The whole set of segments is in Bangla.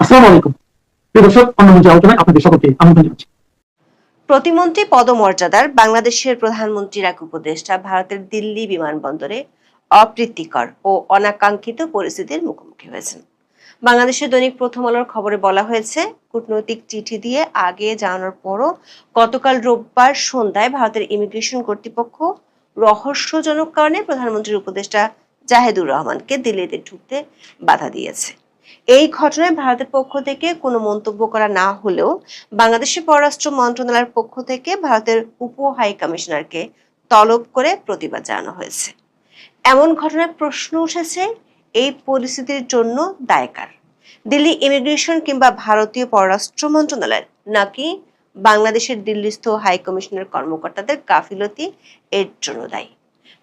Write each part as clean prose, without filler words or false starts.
আসসালামু আলাইকুম প্রিয় দর্শক, অন্নমঞ্চের আলোচনায় আপনাদের সকলকে আমন্ত্রণ জানাচ্ছি। প্রতিমন্ত্রী পদমর্যাদার বাংলাদেশের প্রধানমন্ত্রীর এক উপদেষ্টা ভারতের দিল্লি বিমানবন্দরে অপ্রীতিকর ও অনাকাঙ্ক্ষিত পরিস্থিতির মুখোমুখি হয়েছেন। বাংলাদেশের দৈনিক প্রথম আলোর খবরে বলা হয়েছে, কূটনৈতিক চিঠি দিয়ে আগে জানানোর পরও গতকাল রোববার সন্ধ্যায় ভারতের ইমিগ্রেশন কর্তৃপক্ষ রহস্যজনক কারণে প্রধানমন্ত্রীর উপদেষ্টা জাহেদুর রহমানকে দিল্লিতে ঢুকতে বাধা দিয়েছে। এই ঘটনায় ভারতের পক্ষ থেকে কোনো মন্তব্য করা না হলেও বাংলাদেশের পররাষ্ট্র মন্ত্রণালয়ের পক্ষ থেকে ভারতের উপ হাই কমিশনারকে তলব করে প্রতিবাদ জানানো হয়েছে। এমন ঘটনায় প্রশ্ন উঠেছে, এই পরিস্থিতির জন্য দায় কার? দিল্লি ইমিগ্রেশন কিংবা ভারতীয় পররাষ্ট্র মন্ত্রণালয়, নাকি বাংলাদেশের দিল্লিস্থ হাই কমিশনের কর্মকর্তাদের গাফিলতি এর জন্য দায়ী?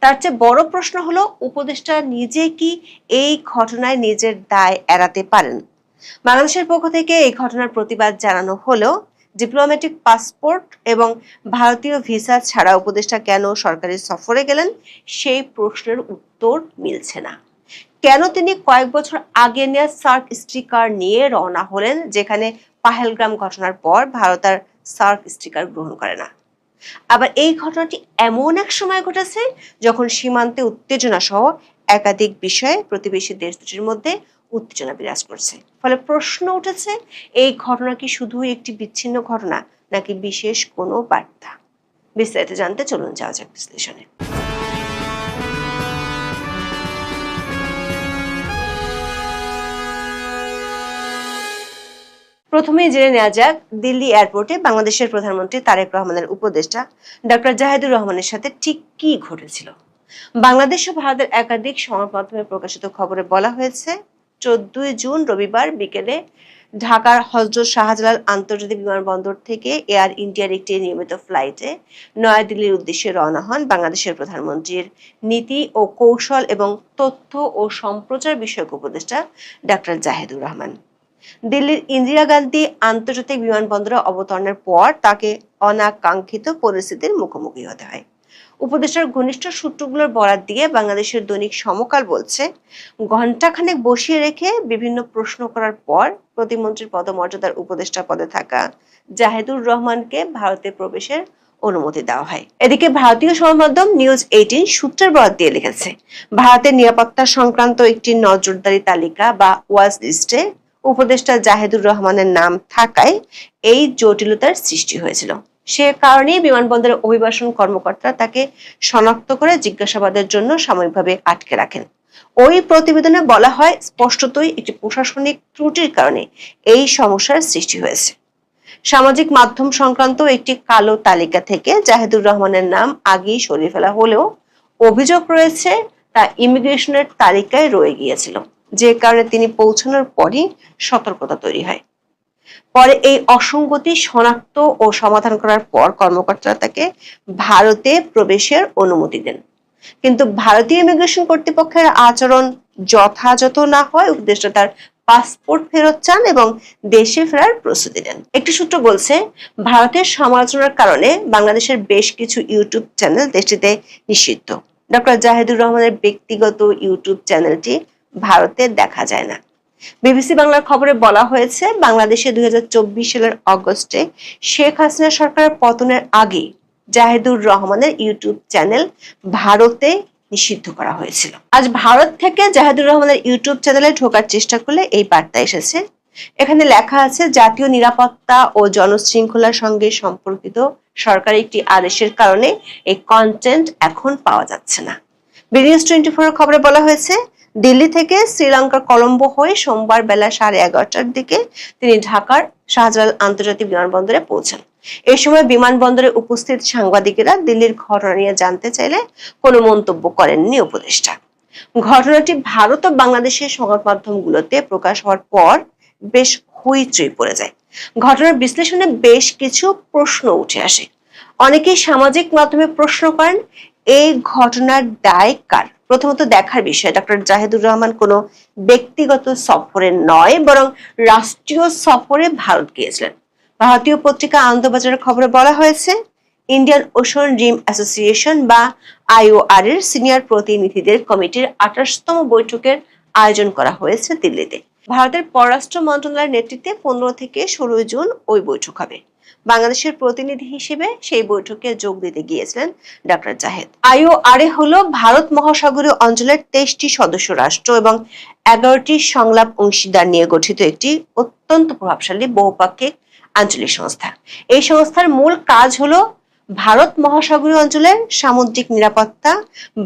তার চেয়ে বড় প্রশ্ন হলো, উপদেষ্টা নিজে কি এই ঘটনায় নিজের দায় এড়াতে পারেন? বাংলাদেশের পক্ষ থেকে এই ঘটনার প্রতিবাদ জানানো হলেও ডিপ্লোম্যাটিক পাসপোর্ট এবং ভারতীয় ভিসা ছাড়া উপদেষ্টা কেন সরকারি সফরে গেলেন, সেই প্রশ্নের উত্তর মিলছে না। কেন তিনি কয়েক বছর আগে নেওয়া সার্ক স্টিকার নিয়ে রওনা হলেন, যেখানে পাহেলগ্রাম ঘটনার পর ভারত আর সার্ক স্টিকার গ্রহণ করে না? আবার এই ঘটনাটি এমন এক সময় ঘটেছে যখন সীমান্তে উত্তেজনা সহ একাধিক বিষয়ে প্রতিবেশী দেশ দুটির মধ্যে উত্তেজনা বিরাজ করছে। ফলে প্রশ্ন উঠেছে, এই ঘটনা কি শুধু একটি বিচ্ছিন্ন ঘটনা, নাকি বিশেষ কোনো বার্তা? বিস্তারিত জানতে চলুন যাওয়া যাক বিশ্লেষণে। প্রথমেই জেনে নেওয়া যাক, দিল্লি এয়ারপোর্টে বাংলাদেশের প্রধানমন্ত্রী তারেক রহমানের উপদেষ্টা ডক্টর জাহেদুর রহমানের সাথে ঠিক কি ঘটেছিল। বাংলাদেশ ও ভারতের একাধিক সংবাদ মাধ্যমে প্রকাশিত খবরে বলা হয়েছে, 14 জুন রবিবার বিকেলে ঢাকার হযরত শাহজালাল আন্তর্জাতিক বিমানবন্দর থেকে এয়ার ইন্ডিয়ার একটি নিয়মিত ফ্লাইটে নয়াদিল্লির উদ্দেশ্যে রওনা হন বাংলাদেশের প্রধানমন্ত্রীর নীতি ও কৌশল এবং তথ্য ও সম্প্রচার বিষয়ক উপদেষ্টা ডক্টর জাহেদুর রহমান। দিল্লির ইন্দিরা গান্ধী আন্তর্জাতিক বিমানবন্দরে অবতরণের পর তাকে অনাকাঙ্ক্ষিত পরিস্থিতির মুখোমুখি হতে হয়। উপদেষ্টার ঘনিষ্ঠ সূত্রগুলোর বরাত দিয়ে বাংলাদেশের দৈনিক সমকাল বলছে, ঘণ্টাখানেক বসিয়ে রেখে বিভিন্ন প্রশ্ন করার পর প্রতিমন্ত্রীর পদমর্যাদার উপদেষ্টা পদে থাকা জাহেদুর রহমানকে ভারতে প্রবেশের অনুমতি দেওয়া হয়। এদিকে ভারতীয় সংবাদ মাধ্যম নিউজ 18 সূত্রের বরাত দিয়ে লিখেছে, ভারতের নিরাপত্তা সংক্রান্ত একটি নজরদারি তালিকা বা ওয়াচ লিস্টে উপদেষ্টা জাহেদুর রহমানের নাম থাকায় এই জটিলতার সৃষ্টি হয়েছিল। সে কারণেই বিমানবন্দরের অভিবাসন কর্মকর্তারা তাকে শনাক্ত করে জিজ্ঞাসাবাদের জন্য সাময়িকভাবে আটকে রাখেন। ওই প্রতিবেদনে বলা হয়, স্পষ্টতই একটি প্রশাসনিক ত্রুটির কারণে এই সমস্যার সৃষ্টি হয়েছে। সামাজিক মাধ্যম সংক্রান্ত একটি কালো তালিকা থেকে জাহেদুর রহমানের নাম আগেই সরিয়ে ফেলা হলেও অভিযোগ রয়েছে তা ইমিগ্রেশনের তালিকায় রয়ে গিয়েছিল, যে কারণে তিনি পৌঁছানোর পরই সতর্কতা তৈরি হয়। পরে এই অসঙ্গতি শনাক্ত ও সমাধান করার পর কর্মকর্তারা তাকে ভারতে প্রবেশের অনুমতি দেন। কিন্তু ভারতীয় ইমিগ্রেশন কর্তৃপক্ষের আচরণ যথাযথ না হয় উপদেষ্টা তার পাসপোর্ট ফেরত চান এবং দেশে ফেরার প্রস্তুতি নেন। একটি সূত্র বলছে, ভারতের সমালোচনার কারণে বাংলাদেশের বেশ কিছু ইউটিউব চ্যানেল দেশটিতে নিষিদ্ধ। ডক্টর জাহেদুর রহমানের ব্যক্তিগত ইউটিউব চ্যানেলটি ভারতে দেখা যায় না। বিবিসি বাংলার খবরে বলা হয়েছে, বাংলাদেশে 2024 সালের অগস্টে শেখ হাসিনা সরকারের পতনের আগে জাহেদুর রহমানের ইউটিউব চ্যানেল ভারতে নিষিদ্ধ করা হয়েছিল। আজ ভারত থেকে জাহেদুর রহমানের ইউটিউব চ্যানেলে ঢোকার চেষ্টা করলে এই বার্তা এসেছে। এখানে লেখা আছে, জাতীয় নিরাপত্তা ও জনশৃঙ্খলার সঙ্গে সম্পর্কিত সরকারি একটি আদেশের কারণে এই কন্টেন্ট এখন পাওয়া যাচ্ছে না। বিনিউজ 24 এর খবরে বলা হয়েছে, দিল্লি থেকে শ্রীলঙ্কার কলম্বো হয়ে সোমবার বেলা 11:30টার দিকে তিনি ঢাকার শাহজালাল আন্তর্জাতিক বিমানবন্দরে পৌঁছান। এই সময় বিমানবন্দরে উপস্থিত সাংবাদিকেরা দিল্লির ঘটনা নিয়ে জানতে চাইলে কোনো মন্তব্য করেননি উপদেষ্টা। ঘটনাটি ভারত ও বাংলাদেশের সংবাদ মাধ্যমগুলোতে প্রকাশ হওয়ার পর বেশ হইচই পড়ে যায়। ঘটনার বিশ্লেষণে বেশ কিছু প্রশ্ন উঠে আসে। অনেকেই সামাজিক মাধ্যমে প্রশ্ন করেন, এই ঘটনার দায় কার? প্রথমত দেখার বিষয়, ডক্টর জাহেদুর রহমান কোনো ব্যক্তিগত সফরে নয়, বরং রাষ্ট্রীয় সফরে ভারত গিয়েছিলেন। ভারতীয় পত্রিকা আনন্দবাজারের খবরে বলা হয়েছে, ইন্ডিয়ান ওশান রিম অ্যাসোসিয়েশন বা IOR এর সিনিয়র প্রতিনিধিদের কমিটির 28তম বৈঠকের আয়োজন করা হয়েছে দিল্লিতে। ভারতের পররাষ্ট্র মন্ত্রণালয়ের নেতৃত্বে 15 থেকে 16 জুন ওই বৈঠক হবে। বাংলাদেশের প্রতিনিধি হিসেবে সেই বৈঠকে যোগ দিতে গিয়েছিলেন ডক্টর জাহেদ। IORA হলো ভারত মহাসাগরীয় অঞ্চলের 23টি সদস্য রাষ্ট্র এবং 11টি সংলাপ অংশীদার নিয়ে গঠিত একটি অত্যন্ত প্রভাবশালী বহুপাক্ষিক আঞ্চলিক সংস্থা। এই সংস্থার মূল কাজ হলো ভারত মহাসাগরীয় অঞ্চলের সামুদ্রিক নিরাপত্তা,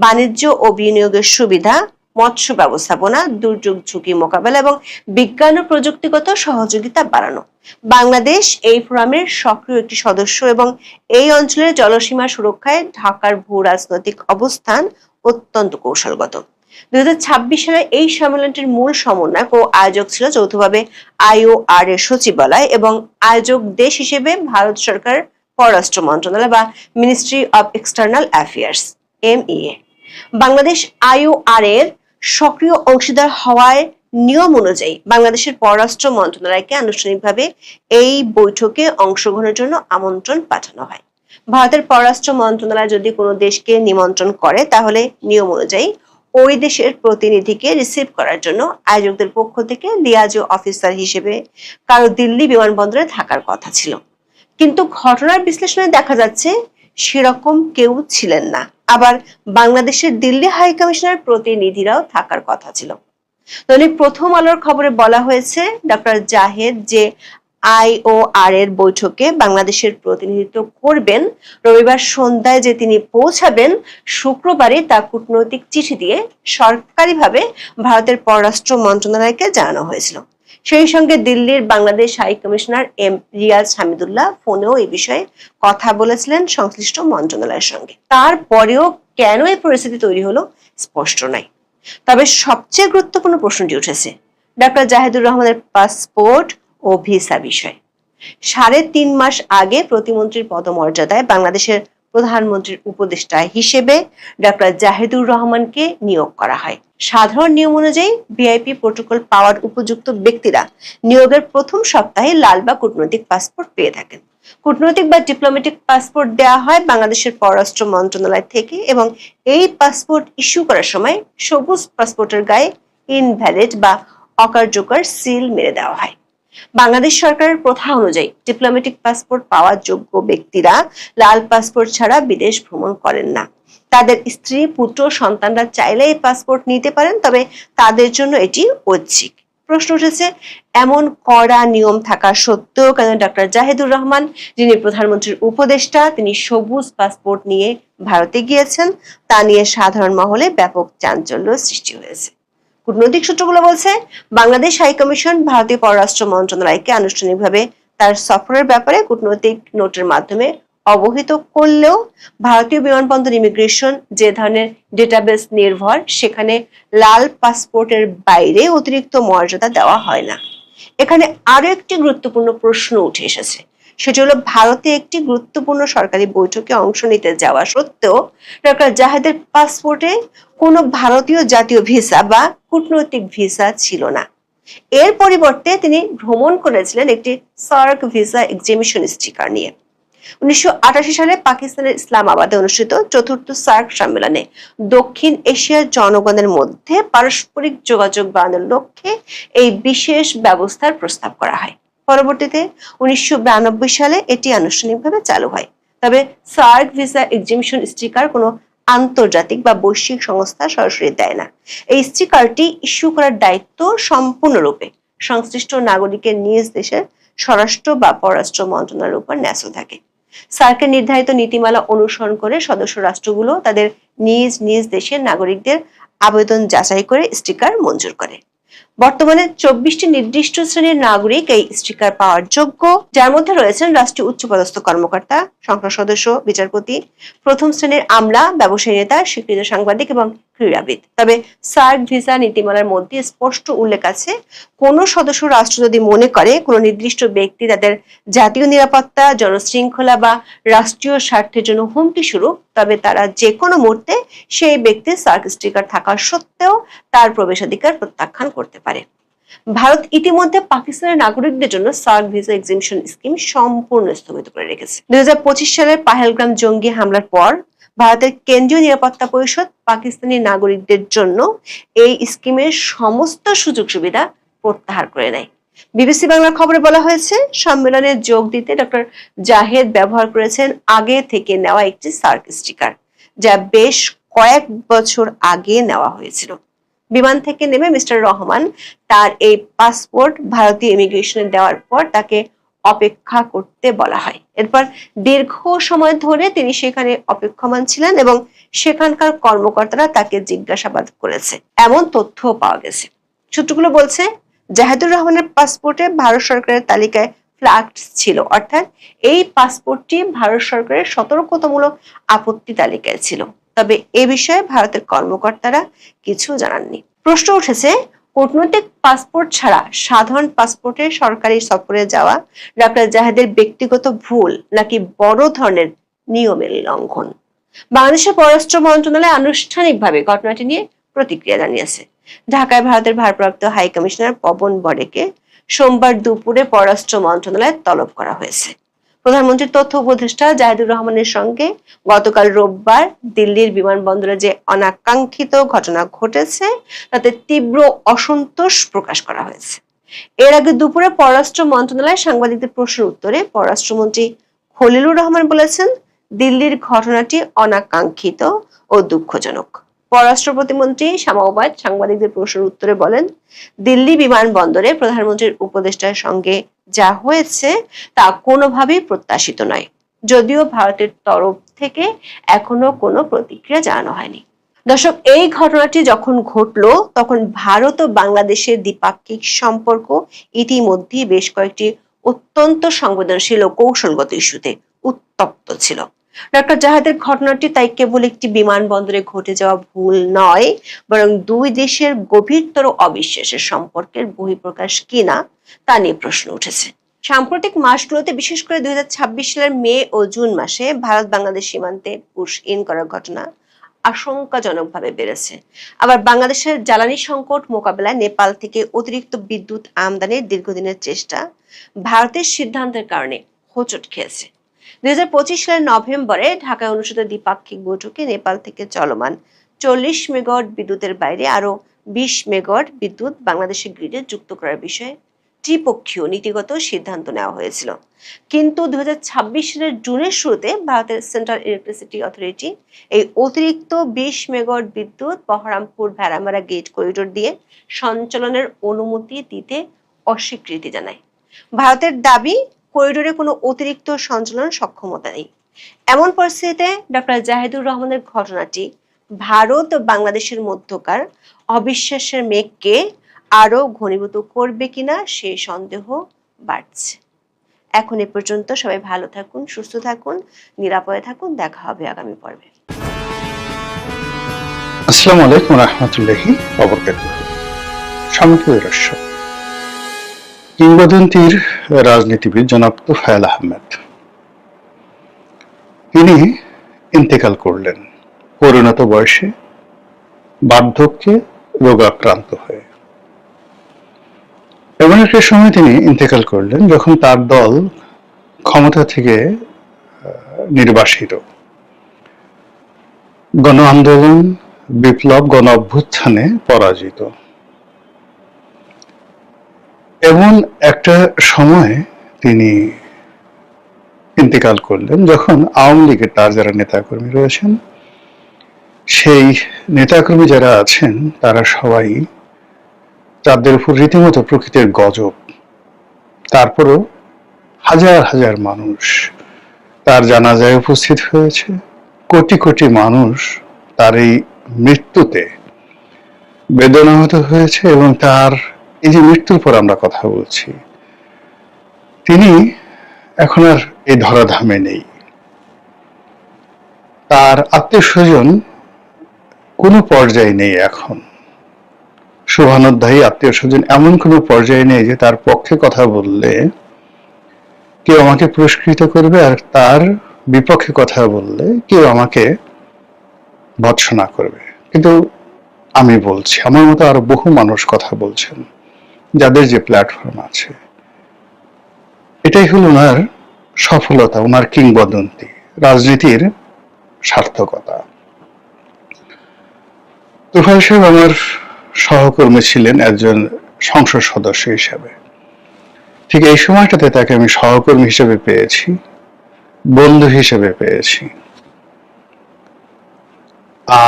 বাণিজ্য ও বিনিয়োগের সুবিধা, মৎস্য ব্যবস্থাপনা, দুর্যোগ ঝুঁকি মোকাবেলা এবং বিজ্ঞান ও প্রযুক্তিগত সহযোগিতা বাড়ানো। বাংলাদেশ এই ফোরামের সক্রিয় একটি সদস্য এবং এই অঞ্চলের জলসীমা সুরক্ষায় ঢাকার ভূ রাজনৈতিক অবস্থান অত্যন্ত কৌশলগত। 2026 সালে এই সম্মেলনটির মূল সমন্বয়ক ও আয়োজক ছিল যৌথভাবে IORA সচিবালয় এবং আয়োজক দেশ হিসেবে ভারত সরকার পররাষ্ট্র মন্ত্রণালয় বা ministry of external affairs MEA। Bangladesh IORA এর সক্রিয় অংশীদার হওয়ায় নিয়ম অনুযায়ী বাংলাদেশের পররাষ্ট্র মন্ত্রণালয়কে আনুষ্ঠানিকভাবে এই বৈঠকে অংশগ্রহণের জন্য আমন্ত্রণ পাঠানো হয়। ভারতের পররাষ্ট্র মন্ত্রণালয় যদি কোনো দেশকে নিমন্ত্রণ করে তাহলে নিয়ম অনুযায়ী ওই দেশের প্রতিনিধিকে রিসিভ করার জন্য আয়োজকদের পক্ষ থেকে লিয়াজো অফিসার হিসেবে কারো দিল্লি বিমানবন্দরে থাকার কথা ছিল, কিন্তু ঘটনার বিশ্লেষণে দেখা যাচ্ছে সেরকম কেউ ছিলেন না। আবার বাংলাদেশের দিল্লি হাই কমিশনের প্রতিনিধিরাও থাকার কথা ছিল। দৈনিক প্রথম আলোর খবরে বলা হয়েছে ডক্টর জাহেদ যে IORA এর বৈঠকে বাংলাদেশের প্রতিনিধিত্ব করবেন, রবিবার সন্ধ্যায় যে তিনি পৌঁছাবেন, শুক্রবারে তা কূটনৈতিক চিঠি দিয়ে সরকারিভাবে ভারতের পররাষ্ট্র মন্ত্রণালয়কে জানানো হয়েছিল। সেই সঙ্গে দিল্লির বাংলাদেশ হাই কমিশনার রিয়াজ হামিদুল্লাহ ফোনেও এই বিষয়ে কথা বলেছিলেন সংশ্লিষ্ট মন্ত্রণালয়ের সঙ্গে। তারপরেও কেন এই পরিস্থিতি তৈরি হলো স্পষ্ট নাই। তবে সবচেয়ে গুরুত্বপূর্ণ প্রশ্নটি উঠেছে ডক্টর জাহেদুর রহমানের পাসপোর্ট ও ভিসা বিষয়। 3.5 মাস আগে প্রতিমন্ত্রীর পদমর্যাদায় বাংলাদেশের প্রধানমন্ত্রীর উপদেষ্টা হিসেবে ডক্টর জাহেদুর রহমানকে নিয়োগ করা হয়। সাধারণ নিয়ম অনুযায়ী VIP প্রোটোকল পাওয়ার উপযুক্ত ব্যক্তিরা নিয়োগের প্রথম সপ্তাহে লাল বা কূটনৈতিক পাসপোর্ট পেয়ে থাকেন। কূটনৈতিক বা ডিপ্লোম্যাটিক পাসপোর্ট দেওয়া হয় বাংলাদেশের পররাষ্ট্র মন্ত্রণালয় থেকে এবং এই পাসপোর্ট ইস্যু করার সময় সবুজ পাসপোর্টের গায়ে ইনভ্যালিড বা অকার্যকর সিল মেরে দেওয়া হয়। বাংলাদেশ সরকারের প্রথা অনুযায়ী ডিপ্লোম্যাটিক পাসপোর্ট পাওয়ার যোগ্য ব্যক্তিরা লাল পাসপোর্ট ছাড়া বিদেশ ভ্রমণ করেন না। তাদের স্ত্রী, পুত্র, সন্তানরা চাইলে এই পাসপোর্ট নিতে পারেন, তবে তাদের জন্য এটি ঐচ্ছিক। প্রশ্ন উঠেছে, এমন কড়া নিয়ম থাকা সত্ত্বেও কেন ডক্টর জাহেদুর রহমান, যিনি প্রধানমন্ত্রীর উপদেষ্টা, তিনি সবুজ পাসপোর্ট নিয়ে ভারতে গিয়েছেন? তা নিয়ে সাধারণ মহলে ব্যাপক চাঞ্চল্য সৃষ্টি হয়েছে। কূটনৈতিক সূত্রগুলো বলছে, বাংলাদেশ হাইকমিশন ভারতীয় পররাষ্ট্র মন্ত্রণালয়কে আনুষ্ঠানিকভাবে তার সফরের ব্যাপারে কূটনৈতিক নোটের মাধ্যমে অবহিত করলেও ভারতীয় বিমানবন্দর ইমিগ্রেশন যে ধরনের ডেটাবেস নির্ভর, সেখানে লাল পাসপোর্টের বাইরে অতিরিক্ত মর্যাদা দেওয়া হয় না। এখানে আরো একটি গুরুত্বপূর্ণ প্রশ্ন উঠে এসেছে, সেটি হলো ভারতে একটি গুরুত্বপূর্ণ সরকারি বৈঠকে অংশ নিতে যাওয়া সত্ত্বেও ডক্টর জাহেদের পাসপোর্টে কোনো ভারতীয় জাতীয় ভিসা বা কূটনৈতিক ভিসা ছিল না। এর পরিবর্তে তিনি ভ্রমণ করেছিলেন একটি সার্ক ভিসা এক্সিবিশন স্টিকার নিয়ে। 1988 সালে পাকিস্তানের ইসলামাবাদে অনুষ্ঠিত 4th সার্ক সম্মেলনে দক্ষিণ এশিয়ার জনগণের মধ্যে পারস্পরিক যোগাযোগ বাড়ানোর লক্ষ্যে এই বিশেষ ব্যবস্থার প্রস্তাব করা হয়। পরবর্তীতে 1992 সালে এটি আনুষ্ঠানিকভাবে চালু হয়। তবে সার্ক ভিসা এক্সিবিশন স্টিকার কোনো আন্তর্জাতিক বা বৈশ্বিক সংস্থা সরাসরি দেয় না। এই স্টিকারটি ইস্যু করার দায়িত্ব সম্পূর্ণরূপে সংশ্লিষ্ট নাগরিকের নিজ দেশের স্বরাষ্ট্র বা পররাষ্ট্র মন্ত্রণালয়ের উপর ন্যস্ত থাকে। সার্কের নির্ধারিত নীতিমালা অনুসরণ করে সদস্য রাষ্ট্রগুলো তাদের নিজ নিজ দেশের নাগরিকদের আবেদন যাচাই করে স্টিকার মঞ্জুর করে। বর্তমানে 24টি নির্দিষ্ট শ্রেণীর নাগরিক এই স্টিকার পাওয়ার যোগ্য, যার মধ্যে রয়েছেন রাষ্ট্রীয় উচ্চপদস্থ কর্মকর্তা, সংসদ সদস্য, বিচারপতি, প্রথম শ্রেণীর আমলা, ব্যবসায়ী নেতা, স্বীকৃত সাংবাদিক এবং ক্রীড়াবিদ। তবে সার্ক ভিসা নীতিমালার মধ্যে স্পষ্ট উল্লেখ আছে, কোন সদস্য রাষ্ট্র যদি মনে করে কোন নির্দিষ্ট ব্যক্তি তাদের জাতীয় নিরাপত্তা, জনশৃঙ্খলা বা রাষ্ট্রীয় স্বার্থের জন্য হুমকি স্বরূপ, তবে তারা যে কোনো মুহূর্তে সেই ব্যক্তির সার্ক স্টিকার থাকা সত্ত্বেও তার প্রবেশাধিকার প্রত্যাখ্যান করতে পারে। ভারত ইতিমধ্যে পাকিস্তানের নাগরিকদের জন্য সার্ক ভিসা এক্সিবিশন স্কিম সম্পূর্ণ স্থগিত করে রেখেছে। 2025 সালের পাহেলগ্রাম জঙ্গি হামলার পর ভারতের কেন্দ্রীয় নিরাপত্তা পরিষদ পাকিস্তানি নাগরিকদের জন্য এই স্কিমের সমস্ত সুযোগ সুবিধা প্রত্যাহার করে নেয়। বিবিসি বাংলার খবরে বলা হয়েছে, সম্মেলনে যোগ দিতে ডক্টর জাহেদ ব্যবহার করেছেন আগে থেকে নেওয়া একটি সার্ক স্টিকার, যা বেশ কয়েক বছর আগে নেওয়া হয়েছিল। বিমান থেকে নেমে মিস্টার রহমান তার এই পাসপোর্ট ভারতীয় ইমিগ্রেশনে দেওয়ার পর তাকে অপেক্ষা করতে বলা হয়। এরপর দীর্ঘ সময় ধরে তিনি সেখানে অপেক্ষমান ছিলেন এবং সেখানকার কর্মকর্তারা তাকে জিজ্ঞাসাবাদ করেছে, এমন তথ্য পাওয়া গেছে। সূত্রগুলো বলছে, জাহেদুর রহমানের পাসপোর্টে ভারত সরকারের তালিকায় ফ্ল্যাগ ছিল, অর্থাৎ এই পাসপোর্টটি ভারত সরকারের সতর্কতামূলক আপত্তি তালিকায় ছিল। তবে এ বিষয়ে ভারতের কর্মকর্তারা কিছু জানাননি। প্রশ্ন উঠেছে, কূটনৈতিক পাসপোর্ট ছাড়া সাধারণ পাসপোর্টে সরকারি সফরে যাওয়া ডক্টর জাহেদের ব্যক্তিগত ভুল নাকি বড় ধরনের নিয়মের লঙ্ঘন? বাংলাদেশের পররাষ্ট্র মন্ত্রণালয় আনুষ্ঠানিকভাবে ঘটনাটি নিয়ে প্রতিক্রিয়া জানিয়েছে। ঢাকায় ভারতের ভারপ্রাপ্ত হাই কমিশনার পবন বড়েকে সোমবার দুপুরে পররাষ্ট্র মন্ত্রণালয়ে তলব করা হয়েছে। প্রধানমন্ত্রীর তথ্য উপদেষ্টা জাহেদুর রহমানের সঙ্গে গতকাল রোববার দিল্লির বিমানবন্দরে যে অনাকাঙ্ক্ষিত ঘটনা ঘটেছে তাতে তীব্র অসন্তোষ প্রকাশ করা হয়েছে। এর আগে দুপুরে পররাষ্ট্র মন্ত্রণালয় সাংবাদিকদের প্রশ্নের উত্তরে পররাষ্ট্রমন্ত্রী খলিলুর রহমান বলেছেন, দিল্লির ঘটনাটি অনাকাঙ্ক্ষিত ও দুঃখজনক। পররাষ্ট্র প্রতিমন্ত্রী শামা ওবায়দ সাংবাদিকদের প্রশ্নের উত্তরে বলেন, দিল্লি বিমানবন্দরে প্রধানমন্ত্রীর উপদেষ্টার সঙ্গে যা হয়েছে তা কোনোভাবেই প্রত্যাশিত নয়, যদিও ভারতের তরফ থেকে এখনো কোনো প্রতিক্রিয়া জানানো হয়নি। দর্শক, এই ঘটনাটি যখন ঘটলো তখন ভারত ও বাংলাদেশের দ্বিপাক্ষিক সম্পর্ক ইতিমধ্যেই বেশ কয়েকটি অত্যন্ত সংবেদনশীল ও কৌশলগত ইস্যুতে উত্তপ্ত ছিল। ডক্টর জাহেদের ঘটনাটি তাই কেবল একটি বিমানবন্দরে ঘটে যাওয়া ভুল নয়, বরং দুই দেশের গভীরতর অবিশ্বাসের সম্পর্কের বহিঃপ্রকাশ কিনা তা নিয়ে প্রশ্ন উঠেছে। সাম্প্রতিক মাসগুলোতে, বিশেষ করে 2026 সালের মে ও জুন মাসে ভারত বাংলাদেশ সীমান্তে পুশ ইন করার ঘটনা আশঙ্কাজনকভাবে বেড়েছে। আবার বাংলাদেশের জ্বালানি সংকট মোকাবেলায় নেপাল থেকে অতিরিক্ত বিদ্যুৎ আমদানির দীর্ঘদিনের চেষ্টা ভারতের সিদ্ধান্তের কারণে হোঁচট খেয়েছে। 2025 সালের নভেম্বরে ঢাকায় অনুষ্ঠিত দ্বিপাক্ষিক বৈঠকে নেপাল থেকে চলমান 40 মেগাওয়াট বিদ্যুতের বাইরে আরো 20 মেগাওয়াট বিদ্যুৎ বাংলাদেশের গ্রিডে যুক্ত করার বিষয়ে ত্রিপক্ষীয় নীতিগত সিদ্ধান্ত নেওয়া হয়েছিল। কিন্তু 2026 সালের জুনের শুরুতে ভারতের সেন্ট্রাল ইলেকট্রিসিটি অথরিটি এই অতিরিক্ত 20 মেগাওয়াট বিদ্যুৎ বহরমপুর ভেড়ামারা গেট করিডোর দিয়ে সঞ্চালনের অনুমতি দিতে অস্বীকৃতি জানায়। ভারতের দাবি, করিডোরে কোনো অতিরিক্ত সঞ্চালন সক্ষমতা নেই। এমন পরিস্থিতিতে ডক্টর জাহেদুর রহমানের ঘটনাটি ভারত ও বাংলাদেশের মধ্যকার অবিশ্বাসের মেঘকে আরো ঘনীভূত করবে কিনা সেই সন্দেহ বাড়ছে। এখন এ পর্যন্ত। সবাই ভালো থাকুন, সুস্থ থাকুন, নিরাপদে থাকুন। দেখা হবে আগামী পর্বে। আসসালামু আলাইকুম রাহমাতুল্লাহি ওয়া বারাকাতুহু। সম্মানিত দর্শক, কিংবদন্তির রাজনীতিবিদ জনাব তোফায়েল আহমেদ তিনি ইন্তেকাল করলেন পরিণত বয়সে, বার্ধক্যে রোগাক্রান্ত হয়ে। এমন একটা সময় তিনি ইন্তেকাল করলেন যখন তার দল ক্ষমতা থেকে নির্বাসিত। গণ আন্দোলন, বিপ্লব, গণ অভ্যুত্থানে পরাজিত। এমন একটা সময় তিনি ইন্তেকাল করলেন যখন আওয়ামী লীগের তার যারা নেতাকর্মী রয়েছেন, সেই নেতাকর্মী যারা আছেন তারা সবাই তাদের উপর রীতিমতো প্রকৃতির গজব। তারপরও হাজার হাজার মানুষ তার জানাজায় উপস্থিত হয়েছে। কোটি কোটি মানুষ তার এই মৃত্যুতে বেদনাহত হয়েছে এবং তার এই যে মৃত্যুর পর আমরা কথা বলছি, তিনি এখন আর এই ধরাধামে নেই। তার আত্মীয় স্বজন কোনো পর্যায়ে নেই এখন। শুভানুধ্যায়ী আত্মীয় স্বজন এমন কোনো পর্যায়ে নেই যে তার পক্ষে কথা বললে কেউ আমাকে পুরস্কৃত করবে, আর তার বিপক্ষে কথা বললে কেউ আমাকে ভৎসনা করবে। কিন্তু আমি বলছি, আমার মতো আরো বহু মানুষ কথা বলছেন, যাদের যে প্ল্যাটফর্ম আছে। এটাই হলো ওনার সফলতা, ওনার কিংবদন্তি, রাজনীতির সার্থকতা। তোফায়েল সাহেব আমার সহকর্মী ছিলেন, একজন সংসদ সদস্য হিসেবে। ঠিক এই সময়টাতে তাকে আমি সহকর্মী হিসেবে পেয়েছি, বন্ধু হিসেবে পেয়েছি।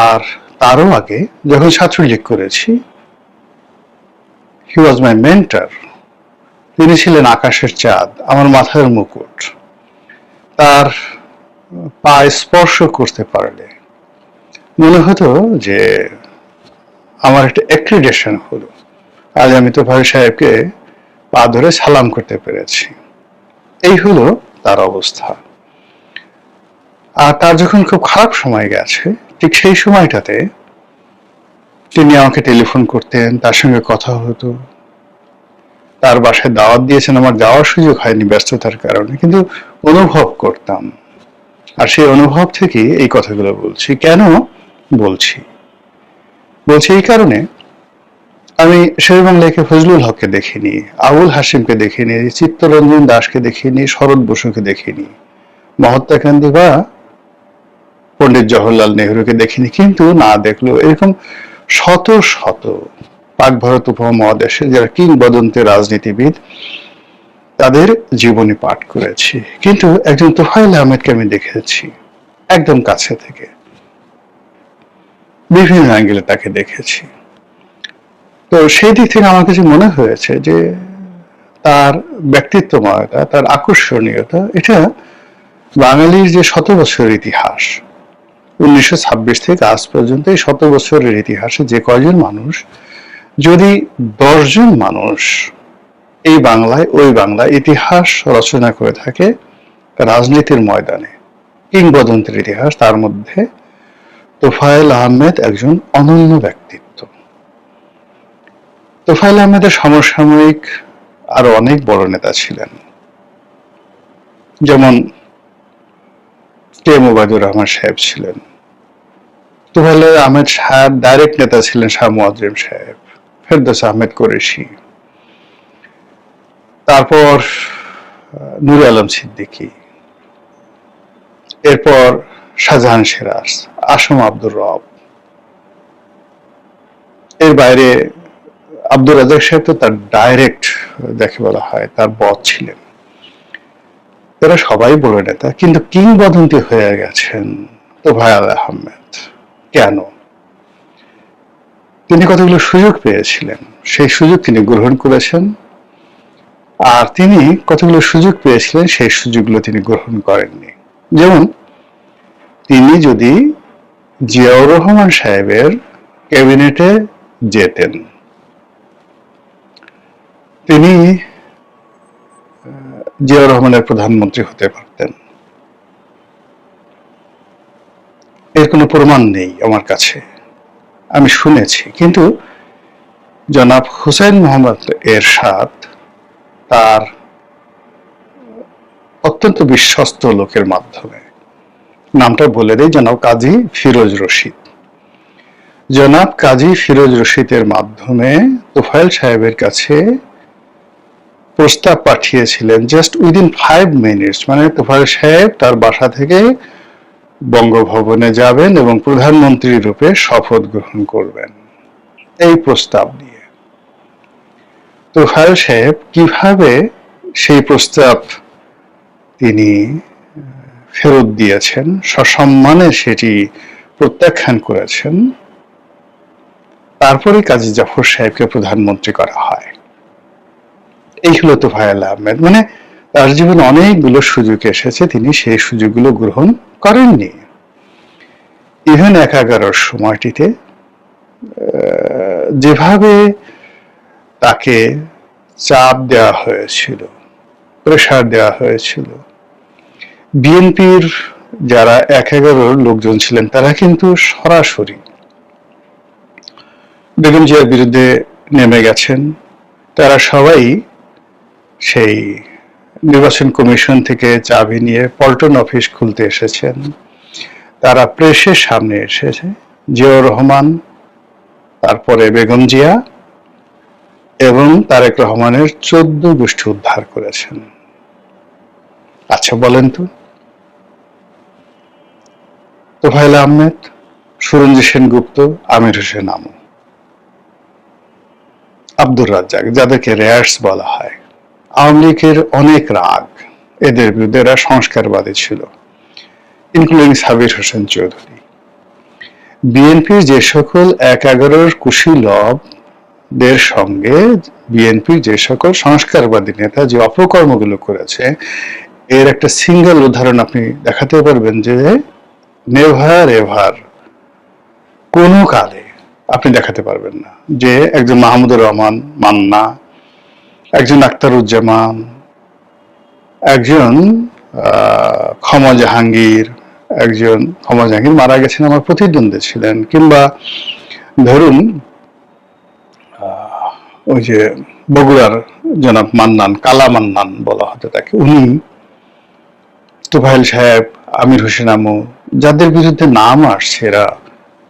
আর তারও আগে যখন ছাত্রলীগ করেছি, হি ওয়াজ মাই মেন্টর। তিনি ছিলেন আকাশের চাঁদ, আমার মাথার মুকুট। তার পা স্পর্শ করতে পারলে মনে হতো যে আমার একটা অ্যাক্রিডেশন হলো। আজ আমি তোফায়েল সাহেবকে পা ধরে সালাম করতে পেরেছি। এই হলো তার অবস্থা। আর তার যখন খুব খারাপ সময় গেছে, ঠিক সেই সময়টাতে তিনি আমাকে টেলিফোন করতেন, তার সঙ্গে কথা হতো। তার বাসায় দাওয়াত দিয়েছেন, আমার যাওয়ার সুযোগ হয়নি ব্যস্ততার কারণে, কিন্তু অনুভব করতাম। আর সেই অনুভব থেকে এই কথাগুলো বলছি। কেন বলছি এই কারণে, আমি শেরেবাংলাকে ফজলুল হককে দেখিনি, আবুল হাসিমকে দেখিনি, চিত্তরঞ্জন দাসকে দেখিনি, শরৎ বসুকে দেখিনি, মহাত্মা গান্ধী বা পণ্ডিত জওহরলাল নেহরুকে দেখিনি। কিন্তু না দেখলেও এরকম শত শত পাক ভারত উপমহাদেশে যারা কিংবদন্তি রাজনীতিবিদ, তাদের জীবনী পাঠ করেছি। কিন্তু একজন তোফায়েল আহমেদকে আমি দেখেছি একদম কাছে থেকে, বিভিন্ন অ্যাঙ্গেলে তাকে দেখেছি। তো সেই দিক থেকে আমার কাছে মনে হয়েছে যে তার ব্যক্তিত্বময়তা, তার আকর্ষণীয়তা, এটা বাঙালির যে 100 বছরের ইতিহাস, 1926 থেকে আজ পর্যন্ত এই 100 বছরের ইতিহাসে যে কয়জন মানুষ, যদি 10 জন মানুষ এই বাংলায় ওই বাংলায় ইতিহাস রচনা করে থাকে রাজনীতির ময়দানে, কিংবদন্তির ইতিহাস, তার মধ্যে তোফায়েল আহমেদ একজন অনন্য ব্যক্তিত্ব। তোফায়েল আহমেদের সমসাময়িক আরো অনেক বড় নেতা ছিলেন, যেমন কে এম ওবায়দুর রহমান সাহেব ছিলেন। তোফায়েল আহমেদ সাহেব ডাইরেক্ট নেতা ছিলেন শাহ মুয়াজ্জেম সাহেব, ফেরদৌস আহমেদ কুরেশি, তারপর নূর আলম সিদ্দিকী, এরপর শাহজাহান সিরাজ, আসম আব্দুর রব। এর বাইরে আব্দুর রাজাক সাহেব তো তার ডাইরেক্ট, যাকে বলা হয়, তার বস ছিলেন। এরা সবাই বড় নেতা, কিন্তু কিংবদন্তি হয়ে গেছেন তোফায়েল আহমেদ। কেন? তিনি কতগুলো সুযোগ পেয়েছিলেন, সেই সুযোগ তিনি গ্রহণ করেছেন। আর তিনি কতগুলো সুযোগ পেয়েছিলেন, সেই সুযোগগুলো তিনি গ্রহণ করেননি। যেমন তিনি যদি জিয়াউর রহমান সাহেবের ক্যাবিনেটে যেতেন, তিনি জিয়াউর রহমানের প্রধানমন্ত্রী হতে পারতেন। এর কোনো প্রমাণ নেই আমার কাছে, আমি শুনেছি। কিন্তু জনাব হুসাইন মোহাম্মদ এরশাদ তার অত্যন্ত বিশ্বস্ত লোকের মাধ্যমে, নামটা বলে দেই, জনাব কাজী ফিরোজ রশিদ, জনাব কাজী ফিরোজ রশিদের মাধ্যমে তোফায়েল সাহেবের কাছে প্রস্তাব পাঠিয়েছিলেন জাস্ট উইদিন 5 মিনিটস। মানে তোফায়েল সাহেব তার বাসা থেকে বঙ্গভবনে যাবেন এবং প্রধানমন্ত্রী রূপে শপথ গ্রহণ করবেন, এই প্রস্তাব নিয়ে। তোফায়েল সাহেব কিভাবে সেই প্রস্তাব তিনি ফেরত দিয়েছেন, সসম্মানে সেটি প্রত্যাখ্যান করেছেন, তারপরে কাজী জাফর সাহেবকে প্রধানমন্ত্রী করা হয়। এই হলো তোফায়েল আহমেদ। মানে তার জীবনে অনেকগুলো সুযোগ এসেছে, তিনি সেই সুযোগগুলো গ্রহণ করেননি। ইভেন 11 সময়টিতে যেভাবে তাকে চাপ দেওয়া হয়েছিল, প্রেসার দেওয়া হয়েছিল, বিএনপির যারা 11 লোকজন ছিলেন তারা কিন্তু সরাসরি বেগম জিয়ার বিরুদ্ধে নেমে গেছেন। তারা সবাই সেই নির্বাচন কমিশন থেকে চাবি নিয়ে পল্টন অফিস খুলতে এসেছেন। তারা প্রেসের সামনে এসেছে জিয়াউর রহমান, তারপরে বেগম জিয়া এবং তারেক রহমানের 14 গোষ্ঠী উদ্ধার করেছেন। আচ্ছা বলেন তো, তোফায়েল আহমেদ, সুরঞ্জিত সেনগুপ্ত, আমির হোসেন আমু, আব্দুর রাজ্জাক, যাদেরকে রেয়ার্স বলা হয়, আওয়ামী লীগের অনেক রাগ এদের বিরুদ্ধে। এরা সংস্কারবাদী ছিল, ইনক্লুডিং সাবির হোসেন চৌধুরী। বিএনপির যে সকল ১/১১ কুশীলবদের সঙ্গে বিএনপির যে সকল সংস্কারবাদী নেতা যে অপকর্মগুলো করেছে, এর একটা সিঙ্গেল উদাহরণ আপনি দেখাতে পারবেন যে নেভার এভার কোনো কালে আপনি দেখাতে পারবেন না যে একজন মাহমুদুর রহমান মান্না, একজন আখতারুজ্জামান, একজন ক্ষমা জাহাঙ্গীর, ক্ষমা জাহাঙ্গীর মারা গেছেন, আমার প্রতিদ্বন্দ্বী ছিলেন, কিংবা ধরুন ওই যে বগুড়ার জনাব মান্নান, কালা মান্নান বলা হতো তাকে, উনি, তোফায়েল সাহেব, আমির হোসেন আমু, যাদের বিরুদ্ধে নাম আসছে এরা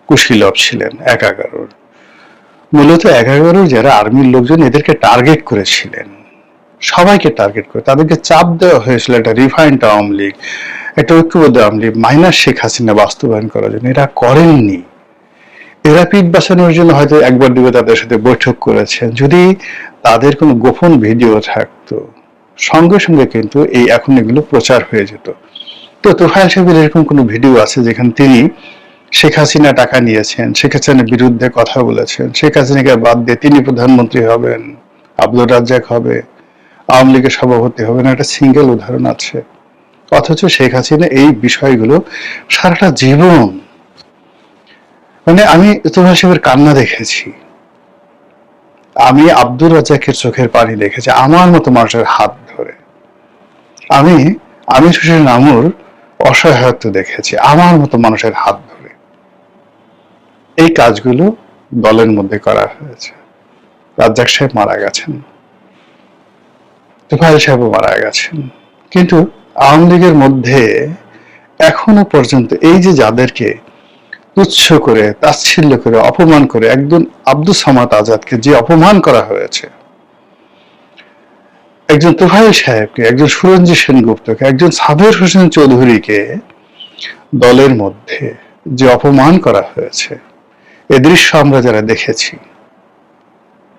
কুশীলব ছিলেন ১/১১। মূলত ১/১১ যারা আর্মির লোকজন এদেরকে টার্গেট করেছিলেন, সবাইকে টার্গেট করে তাদেরকে চাপ দেওয়া হয়েছিল একটা রিফাইন্ড আওয়ামী লীগ, একটা ঐক্যবদ্ধ আওয়ামী লীগ মাইনাস শেখ হাসিনা বাস্তবায়ন করার জন্য। এরা করেননি। এরা পিঠ বাঁচানোর জন্য হয়তো একবার দুবার তাদের সাথে বৈঠক করেছেন। যদি তাদের কোনো গোপন ভিডিও থাকতো, সঙ্গে সঙ্গে কিন্তু এখন এগুলো প্রচার হয়ে যেত। তো তোফায়েল সাহেবের এরকম কোনো ভিডিও আছে যেখানে তিনি শেখ হাসিনা টাকা নিয়েছেন, শেখ হাসিনার বিরুদ্ধে কথা বলেছেন, শেখ হাসিনাকে বাদ দিয়ে তিনি প্রধানমন্ত্রী হবেন, আব্দুর রাজ্জাক হবে, আওয়ামী লীগের সভাপতি হবেন, একটা সিঙ্গেল উদাহরণ আছে? অথচ শেখ হাসিনা এই বিষয়গুলো সারাটা জীবন, মানে আমি তোফায়েল সাহেবের কান্না দেখেছি, আমি আব্দুর রাজ্জাকের চোখের পানি দেখেছি আমার মতো মানুষের হাত ধরে, আমি আমির হোসেন আমুর অসহায়ত্ব দেখেছি আমার মতো মানুষের হাত ধরে। এই কাজগুলো দলের মধ্যে করা হয়েছে। রাজ্জাক সাহেব মারা গেছেন, তোফায়েল সাহেবও মারা গেছেন, কিন্তু আওয়ামী লীগের মধ্যে এখনো পর্যন্ত এই যে যাদেরকে তুচ্ছ করে, তাচ্ছিল্য করে, অপমান করে, একজন আব্দুস সামাদ আজাদকে যে অপমান করা হয়েছে, একজন তোফায়েল সাহেবকে, একজন সুরঞ্জিত সেনগুপ্তকে, একজন সাবির হোসেন চৌধুরীকে দলের মধ্যে যে অপমান করা হয়েছে, এ দৃশ্য আমরা যারা দেখেছি,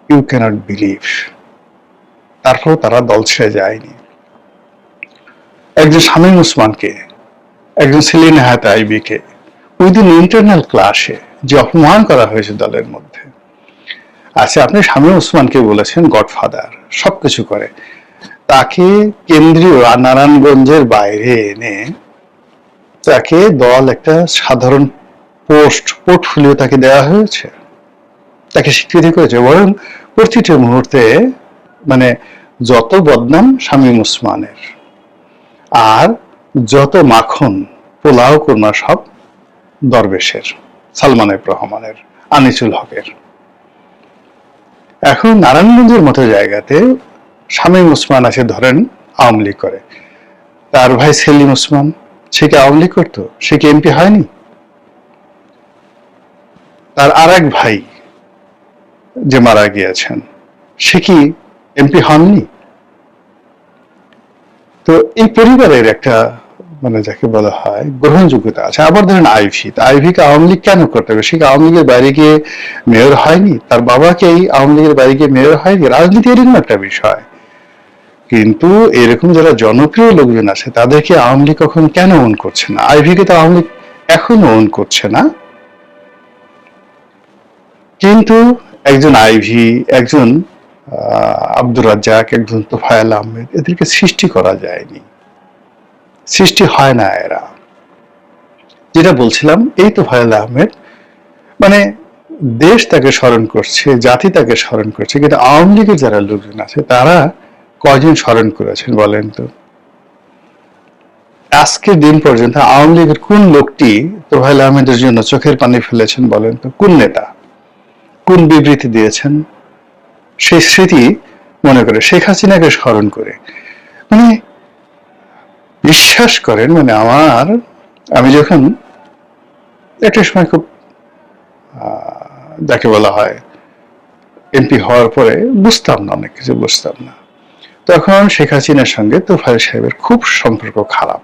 ইউ ক্যানট বিলিভ। তারপর তারা দল ছেড়ে যায়নি। একজন শামীম ওসমানকে, একজন সেলিনা হায়াত আইবিকে উইদিন ইন্টারনাল ক্লাসে যে অপমান করা হয়েছে দলের মধ্যে। আচ্ছা, আপনি শামীম ওসমানকে বলেছেন গডফাদার, সবকিছু করে, তাকে কেন্দ্রীয় নারায়ণগঞ্জের বাইরে এনে তাকে দল একটা সাধারণ পোর্টফোলিও তাকে দেওয়া হয়েছে, তাকে স্বীকৃতি করেছে। বরং প্রতিটা মুহূর্তে মানে যত বদনাম শামীম ওসমানের, আর যত মাখন পোলাও কোরমা সব দরবেশের, সালমান এফ রহমানের, আনিসুল হকের। এখন নারায়ণগঞ্জের মতো জায়গাতে শামীম ওসমান আছে, ধরেন আওয়ামী লীগ করে, তার ভাই সেলিম ওসমান, সে কি আওয়ামী লীগ করতো? সে কি এমপি হয়নি? তার আর এক ভাই যে মারা গিয়েছেন, সে কি এমপি হননি? তো এই পরিবারের একটা মানে যাকে বলা হয় গ্রহণযোগ্যতা আছে। আবার ধরেন আইভিকে আওয়ামী লীগ কেন করতে হবে? সে কি আওয়ামী লীগের বাইরে গিয়ে মেয়র হয়নি? তার বাবাকে এই আওয়ামী লীগের বাইরে গিয়ে মেয়র হয়নি? রাজনীতি এরকম একটা বিষয়। কিন্তু এরকম যারা জনপ্রিয় লোকজন আছে তাদেরকে আওয়ামী লীগ কখন কেন ওন করছে না? আইভিকে তো আওয়ামী লীগ এখনো ওন করছে না। কিন্তু একজন আইভি, একজন আব্দুর রাজ্জাক, একজন তোফায়েল আহমেদ, এদেরকে সৃষ্টি করা যায়নি, সৃষ্টি হয় না। এরা যেটা বলছিলাম, এই তোফায়েল আহমেদ মানে দেশ তাকে স্মরণ করছে, জাতি তাকে স্মরণ করছে, কিন্তু আওয়ামী লীগের যারা লোকজন আছে তারা কয়জন স্মরণ করেছেন বলেন তো? আজকের দিন পর্যন্ত আওয়ামী লীগের কোন লোকটি তোফায়েল আহমেদের জন্য চোখের পানি ফেলেছেন বলেন তো? কোন নেতা, কোন বিবৃতি দিয়েছেন? সেই স্মৃতি মনে করে, শেখ হাসিনাকে স্মরণ করে। মানে বিশ্বাস করেন, মানে আমি যখন একটা সময় খুব যাকে বলা হয় এমপি হওয়ার পরে বুঝতাম না, অনেক কিছু বুঝতাম না, তখন শেখ হাসিনার সঙ্গে তোফায়েল সাহেবের খুব সম্পর্ক খারাপ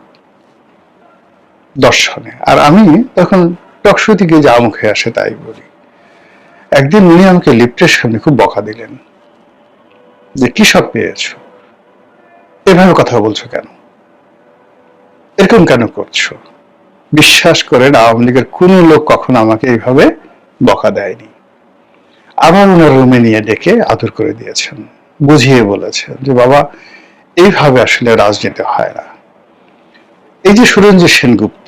দর্শনে। আর আমি তখন টকশো থেকে যা মুখে আসে তাই বলি। একদিন উনি আমাকে লিফটের সামনে খুব বকা দিলেন। যে কি সব পেয়েছো, এভাবে কথা বলছো কেন, এরকম কেন করছো? বিশ্বাস করেন আওয়ামী লীগের কোন লোক কখনো আমাকে এইভাবে বকা দেয়নি। আবার ওনার রুমে নিয়ে ডেকে আদর করে দিয়েছেন, বুঝিয়ে বলেছেন যে বাবা এইভাবে আসলে রাজনীতি হয় না। এই যে সুরঞ্জিত সেনগুপ্ত,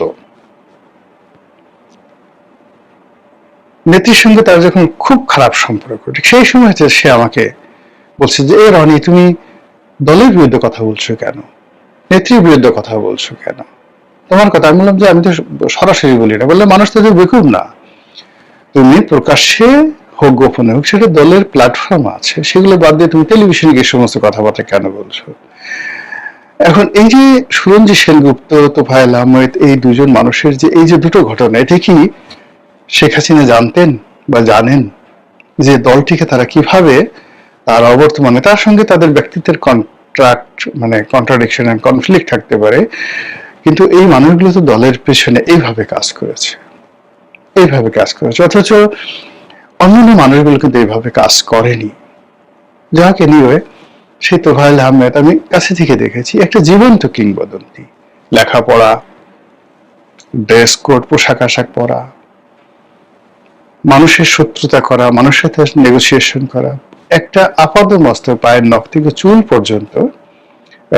নেত্রীর সঙ্গে তার যখন খুব খারাপ সম্পর্ক, ঠিক সেই সময় সে আমাকে বলছে যে এ রনি, তুমি দলের বিরুদ্ধে কথা বলছো কেন, নেত্রীর বিরুদ্ধে কথা বলছো কেন, তোমার কথা। আমি বললাম যে আমি তো সরাসরি বলি না। বললাম মানুষ তো বেকুব না, তুমি প্রকাশ্যে হোক গোপনে হোক, সেটা দলের প্ল্যাটফর্ম আছে, সেগুলো বাদ দিয়ে তুমি টেলিভিশনে গিয়ে সমস্ত কথাবার্তা কেন বলছো? এখন এই যে সুরঞ্জিত সেনগুপ্ত, তোফায়েল আহমেদ, এই দুজন মানুষের যে এই যে দুটো ঘটনা, এটা কি শেখ হাসিনা জানতেন বা জানেন যে দলটিকে তারা কিভাবে তার অবর্তমানে, তার সঙ্গে তাদের ব্যক্তিত্বের কন্ট্রাডিকশন এন্ড কনফ্লিক্ট থাকতে পারে, কিন্তু এই মানুষগুলো তো দলের পেছনে এইভাবে কাজ করেছে, অথচ অন্যান্য মানুষগুলো কিন্তু এইভাবে কাজ করেনি। যাকে নিয়ে সেই তোফায়েল আহমেদ আমি কাছে থেকে দেখেছি, একটা জীবন্ত কিংবদন্তি। লেখাপড়া, ড্রেস কোড, পোশাক আশাক পরা, মানুষের শত্রুতা করা, মানুষের সাথে নেগোসিয়েশন করা, একটা আপাদমস্ত পায়ের নখ থেকে চুল পর্যন্ত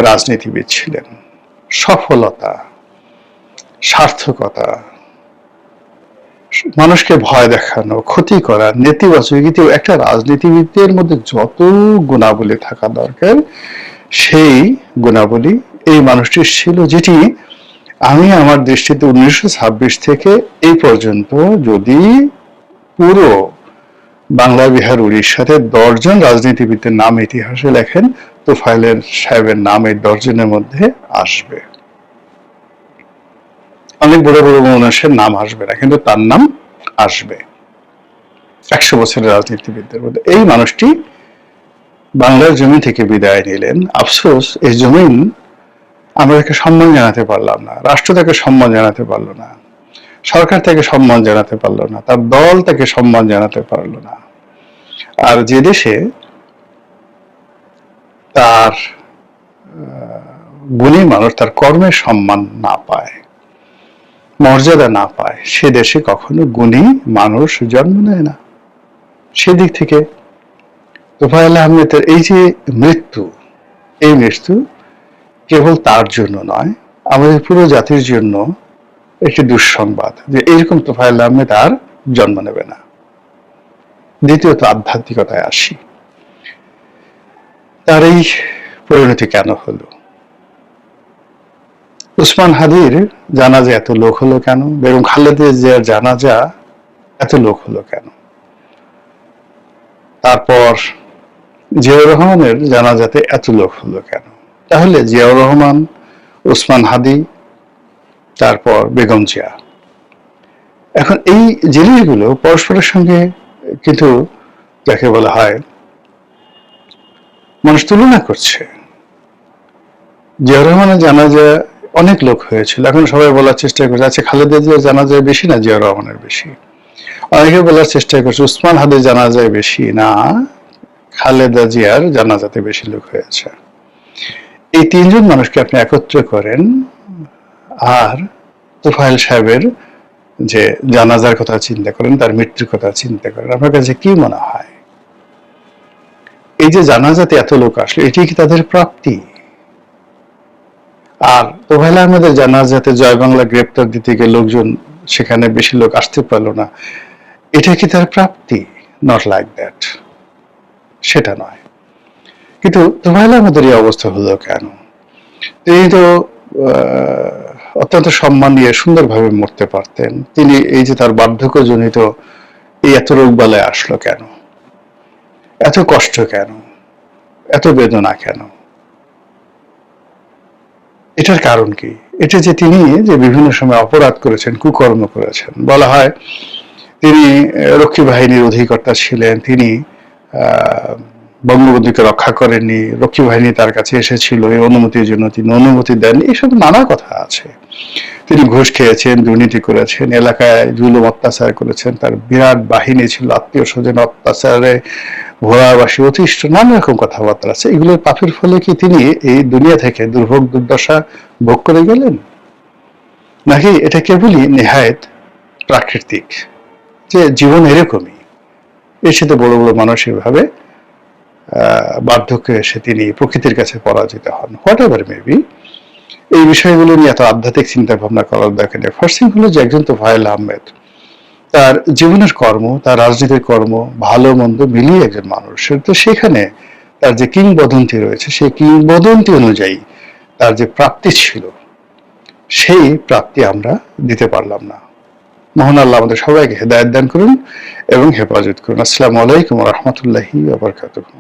রাজনীতিবিদ ছিলেন। সফলতা, সার্থকতা, মানুষকে ভয় দেখানো, ক্ষতি করা, নেতিবাচক, একটা রাজনীতিবিদদের মধ্যে যত গুণাবলী থাকা দরকার সেই গুণাবলী এই মানুষটির ছিল, যেটি আমি আমার দৃষ্টিতে 1926 থেকে এই পর্যন্ত যদি পুরো বাংলা, বিহার, উড়িষ্যাতে 10 জন রাজনীতিবিদের নাম ইতিহাসে লেখেন, তোফায়েল সাহেবের নাম এই 10 জনের মধ্যে আসবে। অনেক বড় বড় মানুষের নাম আসবে না, কিন্তু তার নাম আসবে 100 বছরের রাজনীতিবিদদের মধ্যে। এই মানুষটি বাংলার জমি থেকে বিদায় নিলেন। আফসোস, এই জমিন আমরা তাকে সম্মান জানাতে পারলাম না, রাষ্ট্র তাকে সম্মান জানাতে পারলো না, সরকার তাকে সম্মান জানাতে পারলো না, তার দল তাকে সম্মান জানাতে পারলো না। আর যে দেশে তার গুণী মানুষ তার কর্মের সম্মান না পায়, মর্যাদা না পায়, সে দেশে কখনো গুণী মানুষ জন্ম নেয় না। সেদিক থেকে তোফায়েল আহমেদের এই যে মৃত্যু, এই মৃত্যু কেবল তার জন্য নয়, আমাদের পুরো জাতির জন্য একটি দুঃসংবাদ যে এইরকম তোফায়েল আহমেদ আর জন্ম নেবে না। দ্বিতীয়ত আধ্যাত্মিকতায় আসি, তার এই পরিণতি কেন হলো? উসমান হাদির জানাজা এত লোক হলো কেন? বেগম খালেদা জিয়ার জানাজা এত লোক হলো কেন? তারপর জিয়াউর রহমানের জানাজাতে এত লোক হলো কেন? তাহলে জিয়াউর রহমান, উসমান হাদি, তারপর বেগম জিয়া, এখন এই জিনিসগুলো পরস্পরের সঙ্গে কিন্তু যাকে বলা হয় মানুষ তুলনা করছে। জিয়াউর রহমানের জানাজা অনেক লোক হয়েছিল, এখন সবাই বলার চেষ্টা করছে আচ্ছা খালেদা জিয়ার জানাজায় বেশি না জিয়াউর রহমানের বেশি। অনেকে বলার চেষ্টা করছে উসমান হাদির জানাজায় বেশি না, খালেদা জিয়ার জানাজাতে বেশি লোক হয়েছে। এই 3 জন মানুষকে আপনি একত্র করেন আর তোফায়েল সাহেবের যে জানাজার কথা চিন্তা করেন, তার মৃত্যুর কথা চিন্তা করেন, আপনার কাছে কি মনে হয়? এই যে জানাজাতে এত লোক আসলো, এটি কি তাদের প্রাপ্তি? আর তোফায়েল আহমেদের জানাজাতে জয় বাংলা গ্রেপ্তার দিতে গিয়ে লোকজন সেখানে বেশি লোক আসতে পারলো না, এটা কি তার প্রাপ্তি? নট লাইক দ্যাট, সেটা নয়। কিন্তু তোফায়েল আহমেদের এই অবস্থা হলো কেন? তিনি তো অত্যন্ত সম্মান নিয়ে সুন্দরভাবে মরতে পারতেন। তিনি এই যে তার বার্ধক্যজনিত এই এত রোগ বালায় আসলো কেন, এত কষ্ট কেন, এত বেদনা কেন? এটার কারণ কি? এটা যে তিনি যে বিভিন্ন সময় অপরাধ করেছেন, কুকর্ম করেছেন, বলা হয় তিনি রক্ষী বাহিনীর অধিকর্তা ছিলেন, তিনি বঙ্গবন্ধুকে রক্ষা করেননি, রক্ষী বাহিনী তার কাছে এসেছিল এই অনুমতির জন্য, তিনি অনুমতি দেননি, এইসব নানা কথা আছে। তিনি ঘুষ খেয়েছেন, দুর্নীতি করেছেন, এলাকায় জুলুম অত্যাচার করেছেন, তার বিরাট বাহিনী ছিল, আত্মীয় স্বজন অত্যাচারে ভোলাবাসী অতিষ্ঠ, নানা রকম কথাবার্তা আছে। এগুলোর পাপের ফলে কি তিনি এই দুনিয়া থেকে দুর্ভোগ দুর্দশা ভোগ করে গেলেন, নাকি এটা কেবলই নেহায়েত প্রাকৃতিক, যে জীবন এরকমই, এর সাথে বড় বড় মানসিকভাবে বার্ধক্যে এসে তিনি প্রকৃতির কাছে পরাজিত হন, হোয়াট এভার মেবি। এই বিষয়গুলো নিয়ে এত আধ্যাত্মিক চিন্তা ভাবনা করার দরকার নেই। ফার্স্ট থিং হলো যে একজন তোফায়েল আহমেদ তার জীবনের কর্ম, তার রাজনীতির কর্ম, ভালো মন্দ মিলিয়ে একজন মানুষ, তো সেখানে তার যে কিংবদন্তি রয়েছে, সেই কিংবদন্তি অনুযায়ী তার যে প্রাপ্তি ছিল, সেই প্রাপ্তি আমরা দিতে পারলাম না। মহান আল্লাহ আমাদের সবাইকে হেদায়েত দান করুন এবং হেফাজত করুন। আসসালামু আলাইকুম ওয়া রাহমাতুল্লাহি ওয়া বারাকাতুহু।